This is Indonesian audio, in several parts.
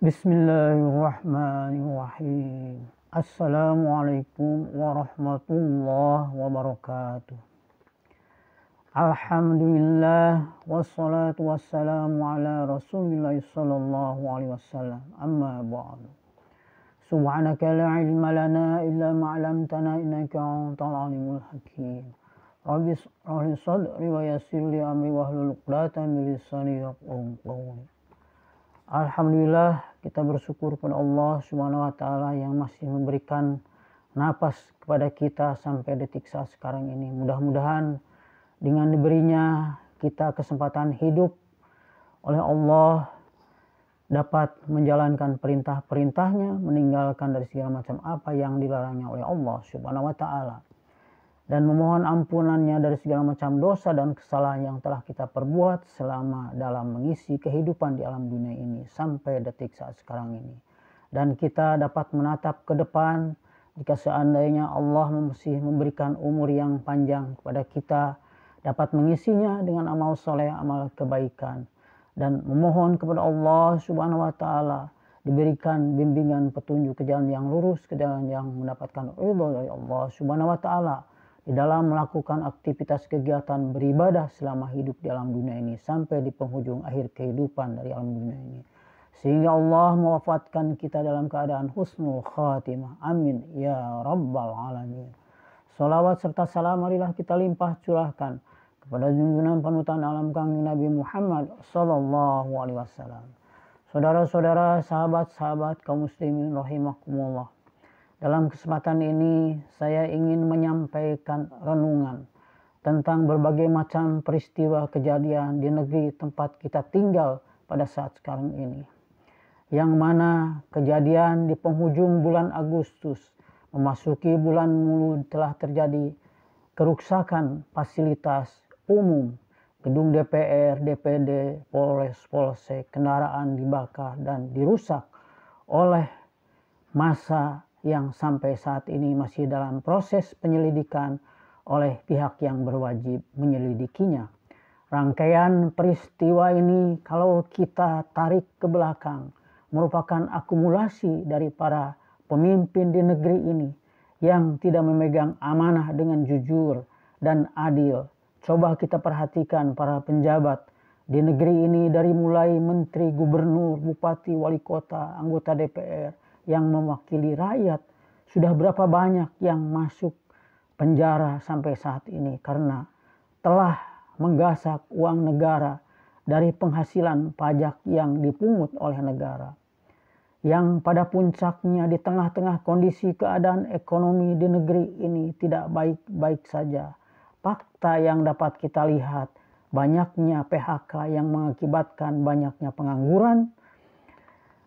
Bismillahirrahmanirrahim. Assalamualaikum warahmatullahi wabarakatuh. Alhamdulillah wassalatu wassalamu ala Rasulillah sallallahu alaihi wasallam. Amma ba'du. Subhanaka la ilma lana illa ma 'allamtana innaka antal alimul hakim. Rabbi shrah li sadri wa yassir li amri wahlul 'uqdatam min lisani yafqahu qawli. Alhamdulillah, kita bersyukur kepada Allah Subhanahu wa taala yang masih memberikan napas kepada kita sampai detik saat sekarang ini. Mudah-mudahan dengan diberinya kita kesempatan hidup oleh Allah dapat menjalankan perintah-perintahnya, meninggalkan dari segala macam apa yang dilarangnya oleh Allah Subhanahu wa taala, dan memohon ampunannya dari segala macam dosa dan kesalahan yang telah kita perbuat selama dalam mengisi kehidupan di alam dunia ini sampai detik saat sekarang ini. Dan kita dapat menatap ke depan jika seandainya Allah masih memberikan umur yang panjang kepada kita, dapat mengisinya dengan amal soleh, amal kebaikan, dan memohon kepada Allah Subhanahu wa taala diberikan bimbingan petunjuk ke jalan yang lurus, ke jalan yang mendapatkan ridho dari Allah Subhanahu wa taala di dalam melakukan aktivitas kegiatan beribadah selama hidup di alam dunia ini sampai di penghujung akhir kehidupan dari alam dunia ini, sehingga Allah mewafatkan kita dalam keadaan husnul khatimah. Amin ya rabbal alamin. Salawat serta salam marilah kita limpah curahkan kepada junjungan panutan alam kami Nabi Muhammad sallallahu alaihi wasallam. Saudara-saudara, sahabat-sahabat kaum muslimin rahimakumullah, dalam kesempatan ini saya ingin menyampaikan renungan tentang berbagai macam peristiwa kejadian di negeri tempat kita tinggal pada saat sekarang ini, yang mana kejadian di penghujung bulan Agustus memasuki bulan Mulud telah terjadi kerusakan fasilitas umum, gedung DPR, DPD, Polres, Polsek, kendaraan dibakar dan dirusak oleh massa yang sampai saat ini masih dalam proses penyelidikan oleh pihak yang berwajib menyelidikinya. Rangkaian peristiwa ini kalau kita tarik ke belakang merupakan akumulasi dari para pemimpin di negeri ini yang tidak memegang amanah dengan jujur dan adil. Coba kita perhatikan para penjabat di negeri ini, dari mulai menteri, gubernur, bupati, wali kota, anggota DPR yang mewakili rakyat, sudah berapa banyak yang masuk penjara sampai saat ini karena telah menggasak uang negara dari penghasilan pajak yang dipungut oleh negara, yang pada puncaknya di tengah-tengah kondisi keadaan ekonomi di negeri ini tidak baik-baik saja. Fakta yang dapat kita lihat, banyaknya PHK yang mengakibatkan banyaknya pengangguran.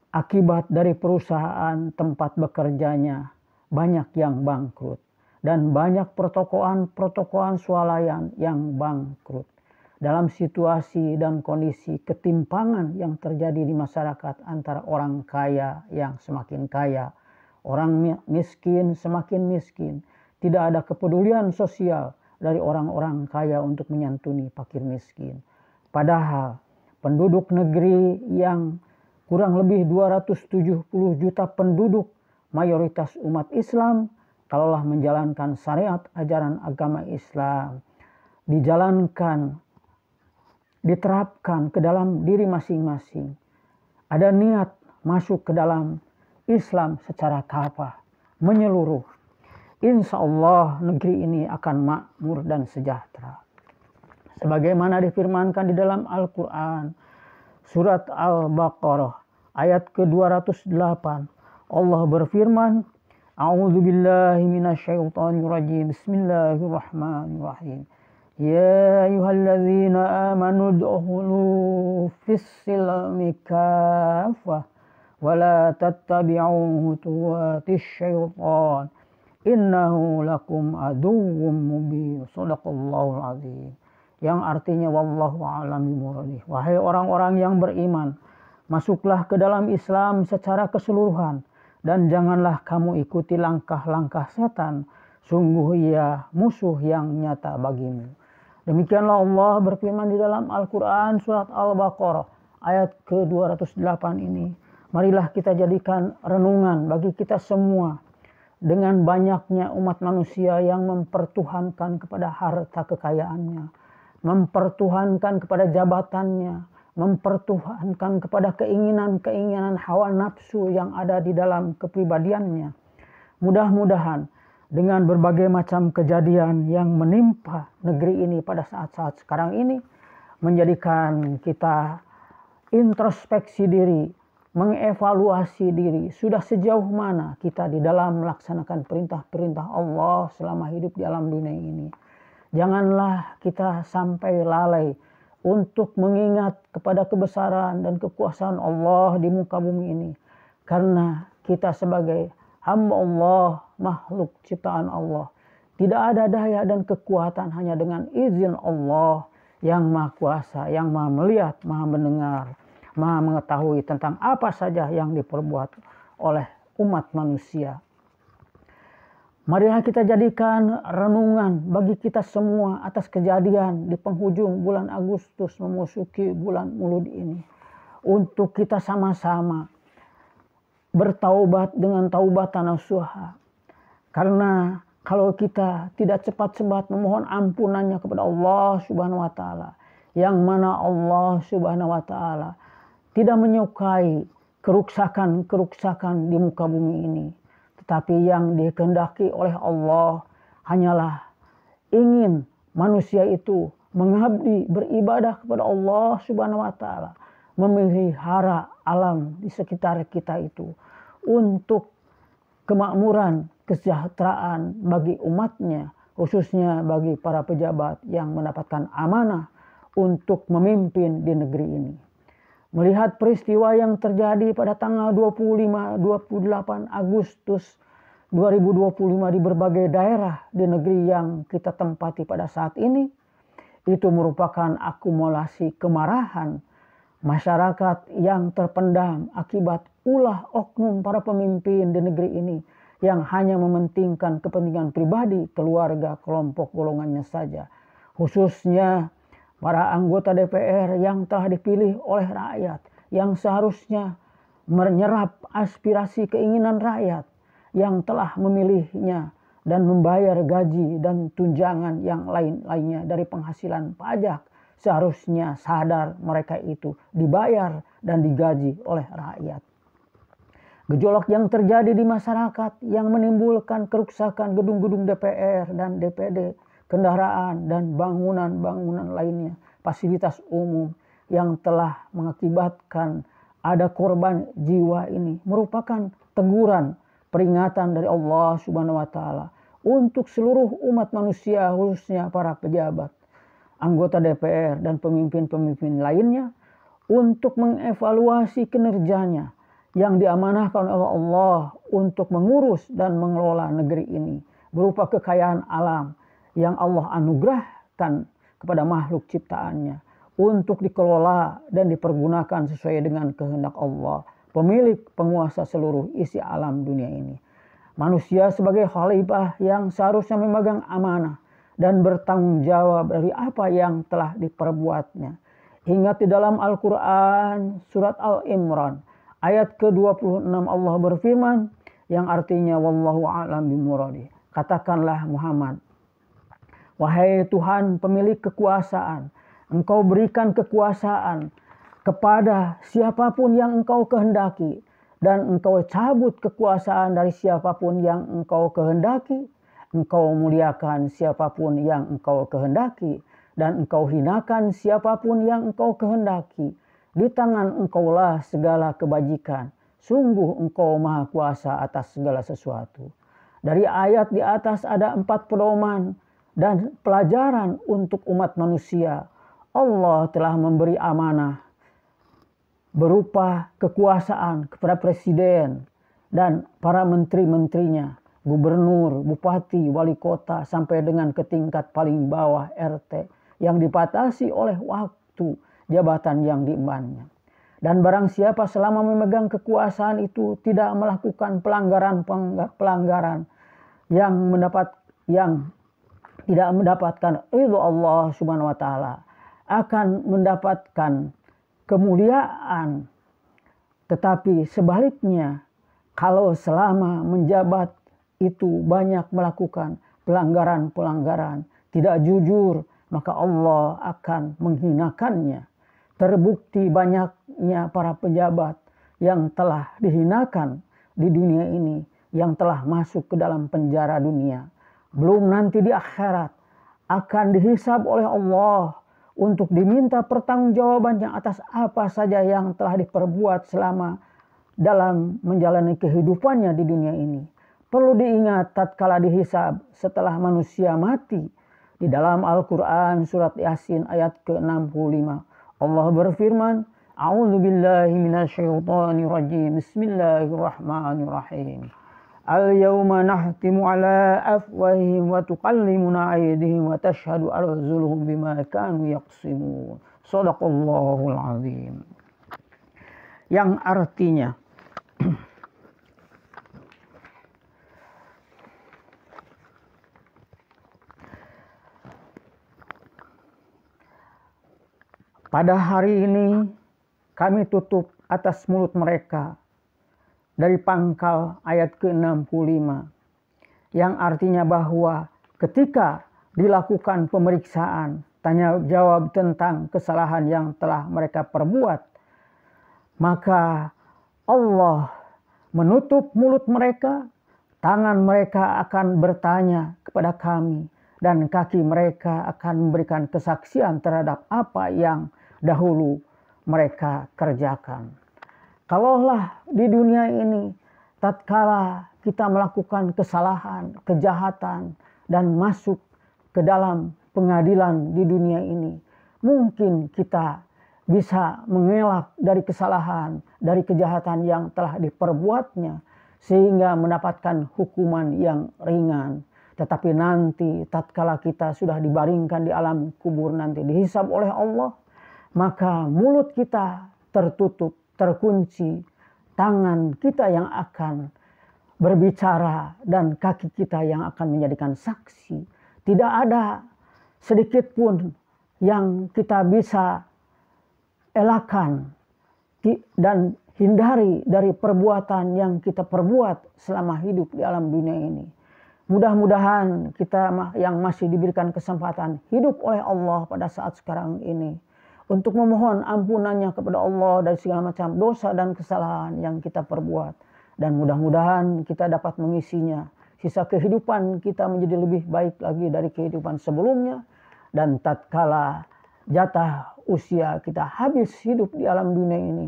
Akibat dari perusahaan tempat bekerjanya banyak yang bangkrut, dan banyak pertokoan swalayan yang bangkrut. Dalam situasi dan kondisi ketimpangan yang terjadi di masyarakat antara orang kaya yang semakin kaya, orang miskin semakin miskin, tidak ada kepedulian sosial dari orang-orang kaya untuk menyantuni fakir miskin. Padahal penduduk negeri yang kurang lebih 270 juta penduduk, mayoritas umat Islam, kalaulah menjalankan syariat ajaran agama Islam, dijalankan, diterapkan ke dalam diri masing-masing, ada niat masuk ke dalam Islam secara kafah, menyeluruh, insya Allah negeri ini akan makmur dan sejahtera. Sebagaimana difirmankan di dalam Al-Quran, Surat Al-Baqarah ayat ke-208, Allah berfirman, A'udzu billahi minasyaitonir rajim. Bismillahirrahmanirrahim. Ya ayyuhalladzina amanu udkhulu fis-silmi kaffah wa la tattabi'u khutuwatis syaitan innahu lakum aduwwum mubin. Shadaqallahul azim. Yang artinya wallahu a'lam bimurad. Wahai orang-orang yang beriman, masuklah ke dalam Islam secara keseluruhan dan janganlah kamu ikuti langkah-langkah setan. Sungguh ia musuh yang nyata bagimu. Demikianlah Allah berfirman di dalam Al-Quran surat Al-Baqarah ayat ke-208 ini. Marilah kita jadikan renungan bagi kita semua dengan banyaknya umat manusia yang mempertuhankan kepada harta kekayaannya, mempertuhankan kepada jabatannya, mempertuhankan kepada keinginan-keinginan hawa nafsu yang ada di dalam kepribadiannya. Mudah-mudahan dengan berbagai macam kejadian yang menimpa negeri ini pada saat-saat sekarang ini, menjadikan kita introspeksi diri, mengevaluasi diri, sudah sejauh mana kita di dalam melaksanakan perintah-perintah Allah selama hidup di alam dunia ini. Janganlah kita sampai lalai untuk mengingat kepada kebesaran dan kekuasaan Allah di muka bumi ini. Karena kita sebagai hamba Allah, makhluk ciptaan Allah, tidak ada daya dan kekuatan hanya dengan izin Allah yang Maha Kuasa, yang Maha melihat, Maha mendengar, Maha mengetahui tentang apa saja yang diperbuat oleh umat manusia. Marilah kita jadikan renungan bagi kita semua atas kejadian di penghujung bulan Agustus memasuki bulan Maulud ini. Untuk kita sama-sama bertaubat dengan taubatan nasuha. Karena kalau kita tidak cepat-cepat memohon ampunannya kepada Allah Subhanahu wa taala, yang mana Allah Subhanahu wa taala tidak menyukai keruksakan-keruksakan di muka bumi ini. Tetapi yang dikehendaki oleh Allah hanyalah ingin manusia itu mengabdi beribadah kepada Allah Subhanahu wa taala, memelihara alam di sekitar kita itu untuk kemakmuran, kesejahteraan bagi umatnya, khususnya bagi para pejabat yang mendapatkan amanah untuk memimpin di negeri ini. Melihat peristiwa yang terjadi pada tanggal 25-28 Agustus 2025 di berbagai daerah di negeri yang kita tempati pada saat ini, itu merupakan akumulasi kemarahan masyarakat yang terpendam akibat ulah oknum para pemimpin di negeri ini yang hanya mementingkan kepentingan pribadi, keluarga, kelompok golongannya saja. Khususnya para anggota DPR yang telah dipilih oleh rakyat, yang seharusnya menyerap aspirasi keinginan rakyat yang telah memilihnya dan membayar gaji dan tunjangan yang lain-lainnya dari penghasilan pajak. Seharusnya sadar mereka itu dibayar dan digaji oleh rakyat. Gejolak yang terjadi di masyarakat yang menimbulkan kerusakan gedung-gedung DPR dan DPD, kendaraan dan bangunan-bangunan lainnya, fasilitas umum yang telah mengakibatkan ada korban jiwa ini merupakan teguran, peringatan dari Allah Subhanahu wa taala untuk seluruh umat manusia, khususnya para pejabat, anggota DPR dan pemimpin-pemimpin lainnya untuk mengevaluasi kinerjanya yang diamanahkan oleh Allah untuk mengurus dan mengelola negeri ini berupa kekayaan alam yang Allah anugerahkan kepada makhluk ciptaannya untuk dikelola dan dipergunakan sesuai dengan kehendak Allah, pemilik penguasa seluruh isi alam dunia ini. Manusia sebagai khalifah yang seharusnya memegang amanah dan bertanggung jawab dari apa yang telah diperbuatnya. Ingat di dalam Al-Quran surat Al-Imran ayat ke-26 Allah berfirman yang artinya wallahu a'lam bimuradi. Katakanlah Muhammad, wahai Tuhan pemilik kekuasaan, Engkau berikan kekuasaan kepada siapapun yang Engkau kehendaki, dan Engkau cabut kekuasaan dari siapapun yang Engkau kehendaki. Engkau muliakan siapapun yang Engkau kehendaki, dan Engkau hinakan siapapun yang Engkau kehendaki. Di tangan Engkaulah segala kebajikan. Sungguh Engkau Maha Kuasa atas segala sesuatu. Dari ayat di atas ada 4 pedoman dan pelajaran untuk umat manusia. Allah telah memberi amanah berupa kekuasaan kepada presiden dan para menteri-menterinya, gubernur, bupati, wali kota, sampai dengan ke tingkat paling bawah RT yang dibatasi oleh waktu jabatan yang diembannya. Dan barang siapa selama memegang kekuasaan itu tidak melakukan pelanggaran yang tidak mendapatkan ridho Allah Subhanahu wa taala, akan mendapatkan kemuliaan Tetapi sebaliknya, kalau selama menjabat itu banyak melakukan pelanggaran-pelanggaran, tidak jujur, maka Allah akan menghinakannya. Terbukti banyaknya para pejabat yang telah dihinakan di dunia ini, yang telah masuk ke dalam penjara dunia. Belum nanti di akhirat akan dihisab oleh Allah untuk diminta pertanggungjawabannya atas apa saja yang telah diperbuat selama dalam menjalani kehidupannya di dunia ini. Perlu diingat tatkala dihisab setelah manusia mati. Di dalam Al-Quran surat Yasin ayat ke-65 Allah berfirman, A'udzu billahi minasyaitonir rajim. Bismillahirrahmanirrahim. Al-yawma nahtimu ala afwahihim wa tukallimuna aydihim wa tashhadu arjuluhum bima kanu yaqsimun. Shadaqallahul azim. Yang artinya pada hari ini kami tutup atas mulut mereka dari pangkal ayat ke-65 yang artinya bahwa ketika dilakukan pemeriksaan, tanya jawab tentang kesalahan yang telah mereka perbuat, maka Allah menutup mulut mereka, tangan mereka akan bertanya kepada kami, dan kaki mereka akan memberikan kesaksian terhadap apa yang dahulu mereka kerjakan. Kalaulah di dunia ini tatkala kita melakukan kesalahan, kejahatan, dan masuk ke dalam pengadilan di dunia ini, mungkin kita bisa mengelak dari kesalahan, dari kejahatan yang telah diperbuatnya, sehingga mendapatkan hukuman yang ringan. Tetapi nanti tatkala kita sudah dibaringkan di alam kubur nanti, dihisab oleh Allah, maka mulut kita tertutup, terkunci, tangan kita yang akan berbicara dan kaki kita yang akan menjadikan saksi. Tidak ada sedikit pun yang kita bisa elakkan dan hindari dari perbuatan yang kita perbuat selama hidup di alam dunia ini. Mudah-mudahan kita yang masih diberikan kesempatan hidup oleh Allah pada saat sekarang ini, untuk memohon ampunannya kepada Allah dari segala macam dosa dan kesalahan yang kita perbuat. Dan mudah-mudahan kita dapat mengisinya. Sisa kehidupan kita menjadi lebih baik lagi dari kehidupan sebelumnya. Dan tatkala jatah usia kita habis hidup di alam dunia ini,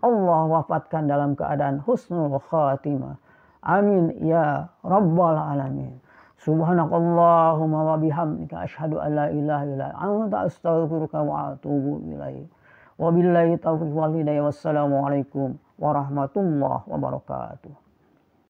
Allah wafatkan dalam keadaan husnul khatimah. Amin ya rabbal alamin. Subhanakallahumma wa bihamdika asyhadu an la ilaha illa anta astaghfiruka wa atubu ilaik. Wabillahi taufiq wal hidayah. Wassalamualaikum warahmatullahi wabarakatuh.